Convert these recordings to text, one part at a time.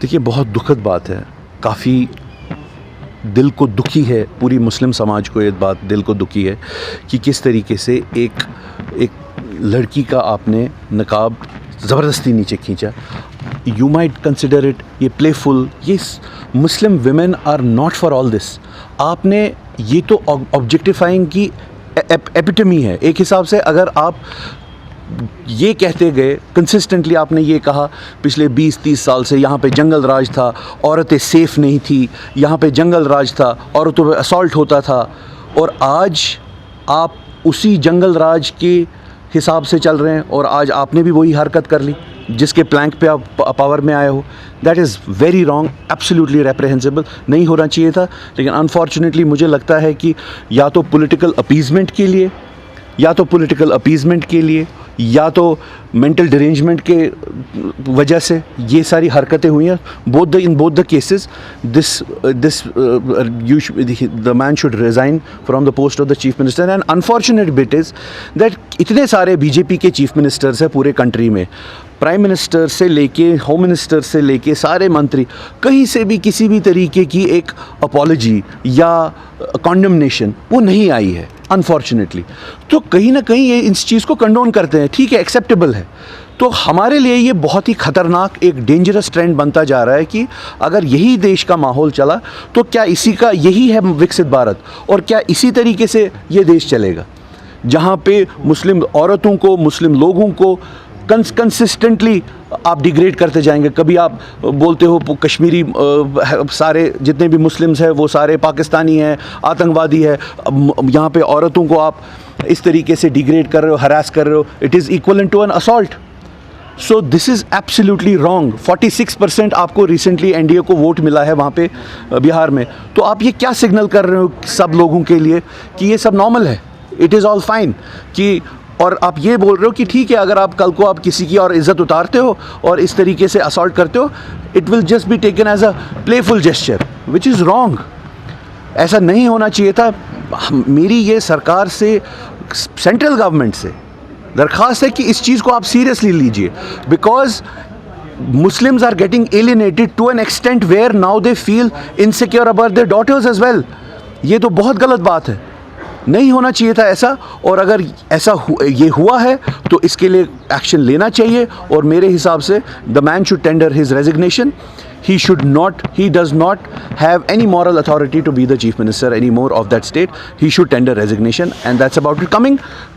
देखिए, बहुत दुखद बात है, काफ़ी दिल को दुखी है, पूरी मुस्लिम समाज को ये बात दिल को दुखी है कि किस तरीके से एक लड़की का आपने नकाब ज़बरदस्ती नीचे खींचा। यू माइट कंसिडर इट ये प्लेफुल, ये Muslim women are not for all this. आपने ये तो ऑब्जेक्टिफाइंग की एपिटमी है एक हिसाब से। अगर आप ये कहते गए कंसिस्टेंटली, आपने ये कहा पिछले 20-30 साल से यहाँ पे जंगल राज था, औरतें सेफ़ नहीं थी, यहाँ पे जंगल राज था, औरतों पे असॉल्ट होता था, और आज आप उसी जंगल राज के हिसाब से चल रहे हैं और आज आपने भी वही हरकत कर ली जिसके प्लैंक पे आप पावर में आए हो। That is very wrong, absolutely reprehensible, नहीं होना चाहिए था। लेकिन अनफॉर्चुनेटली मुझे लगता है कि या तो पॉलिटिकल अपीज़मेंट के लिए या तो मेंटल डिरेंजमेंट के वजह से ये सारी हरकतें हुई हैं। In both the cases the man should resign from the post of the chief minister. And unfortunate bit is that इतने सारे बीजेपी के चीफ मिनिस्टर्स हैं पूरे कंट्री में, प्राइम मिनिस्टर से लेके होम मिनिस्टर से लेके सारे मंत्री, कहीं से भी किसी भी तरीके की एक अपॉलॉजी या कॉन्डमनेशन वो नहीं आई है अनफॉर्चुनेटली। तो कहीं ना कहीं ये इस चीज़ को कंडोन करते हैं, ठीक है, एक्सेप्टेबल है। तो हमारे लिए ये बहुत ही ख़तरनाक एक डेंजरस ट्रेंड बनता जा रहा है कि अगर यही देश का माहौल चला तो क्या इसी का यही है विकसित भारत, और क्या इसी तरीके से ये देश चलेगा जहाँ पे मुस्लिम औरतों को, मुस्लिम लोगों को कंसिस्टेंटली आप डिग्रेड करते जाएंगे। कभी आप बोलते हो कश्मीरी सारे जितने भी मुस्लिम्स हैं वो सारे पाकिस्तानी हैं, आतंकवादी है, यहाँ पे औरतों को आप इस तरीके से डिग्रेड कर रहे हो, हरास कर रहे हो। It is equivalent to an assault. So this is absolutely wrong. 46% आपको रिसेंटली एनडीए को वोट मिला है वहाँ पे बिहार में। तो आप ये क्या सिग्नल कर रहे हो सब लोगों के लिए कि ये सब नॉर्मल है, इट इज़ ऑल फाइन, कि और आप ये बोल रहे हो कि ठीक है, अगर आप कल को आप किसी की और इज़्ज़त उतारते हो और इस तरीके से असॉल्ट करते हो, it will just be taken as a playful gesture, which is wrong. ऐसा नहीं होना चाहिए था। मेरी ये सरकार से, सेंट्रल गवर्नमेंट से दरख्वास्त है कि इस चीज़ को आप सीरियसली लीजिए, because Muslims are getting alienated to an extent where now they feel insecure about their daughters as well. ये तो बहुत गलत बात है, नहीं होना चाहिए था ऐसा। और अगर ऐसा ये हुआ है तो इसके लिए एक्शन लेना चाहिए, और मेरे हिसाब से the man should tender his resignation. He does not have any moral authority to be the chief minister anymore of that state. He should tender resignation, and that's about it.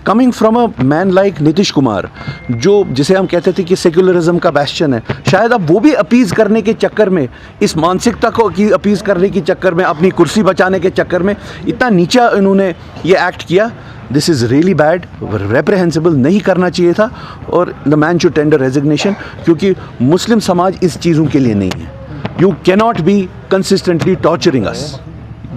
Coming from a man like Nitish Kumar, जिसे हम कहते थे कि secularism का बैस्शन है, शायद अब वो भी अपीज़ करने के चक्कर में, इस मानसिकता को अपीज़ करने के चक्कर में, अपनी कुर्सी बचाने के चक्कर में इतना नीचा इन्होंने ये एक्ट किया। दिस इज़ रियली बैड, रेप्रहेंसिबल, नहीं करना चाहिए था, और the man should tender resignation, क्योंकि मुस्लिम समाज इस चीज़ों के लिए नहीं है। You cannot be consistently torturing us.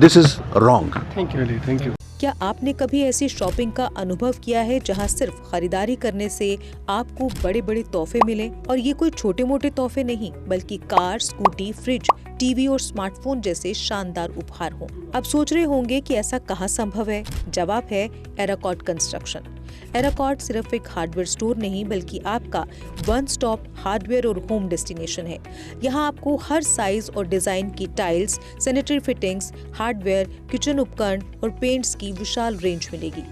This is wrong. Thank you. क्या आपने कभी ऐसी शॉपिंग का अनुभव किया है जहां सिर्फ खरीदारी करने से आपको बड़े बड़े तोहफे मिले? और ये कोई छोटे मोटे तोहफे नहीं, बल्कि कार, स्कूटी, फ्रिज, टीवी और स्मार्टफोन जैसे शानदार उपहार हों। अब सोच रहे होंगे कि ऐसा कहाँ संभव है? जवाब है एराकॉट कंस्ट्रक्शन। एराकॉट सिर्फ एक हार्डवेयर स्टोर नहीं, बल्कि आपका वन स्टॉप हार्डवेयर और होम डेस्टिनेशन है। यहाँ आपको हर साइज और डिजाइन की tiles, sanitary fittings, hardware, kitchen उपकरण और पेंट्स की विशाल रेंज मिलेगी।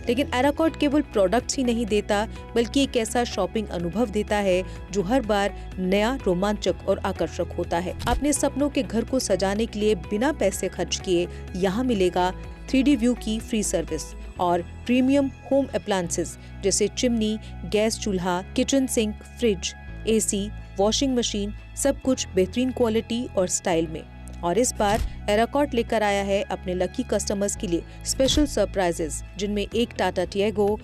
लेकिन एराकॉट केवल प्रोडक्ट्स ही नहीं देता, बल्कि एक ऐसा शॉपिंग अनुभव देता है जो हर बार नया, रोमांचक और आकर्षक होता है। अपने सपनों के घर को सजाने के लिए बिना पैसे खर्च किए यहाँ मिलेगा 3D व्यू की फ्री सर्विस और प्रीमियम होम अप्लायंसेस जैसे चिमनी, गैस चूल्हा, kitchen sink, fridge, AC, washing machine, सब कुछ बेहतरीन क्वालिटी और स्टाइल में। और इस बार एराकॉट लेकर आया है अपने लकी कस्टमर्स के लिए स्पेशल सरप्राइजेस, जिनमें एक Tata Tiago,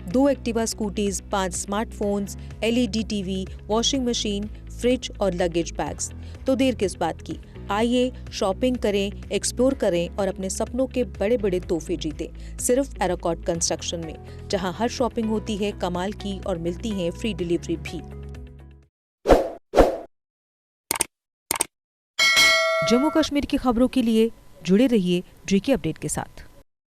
2 Activa scooties, 5 smartphones, LED TV, washing machine, fridge और लगेज बैग्स। तो देर किस बात की, आइए शॉपिंग करें, एक्सप्लोर करें और अपने सपनों के बड़े बड़े तोहफे जीतें, सिर्फ एराकॉट कंस्ट्रक्शन में, जहां हर शॉपिंग होती है कमाल की और मिलती है फ्री डिलीवरी भी। जम्मू कश्मीर की खबरों के लिए जुड़े रहिए JK अपडेट के साथ।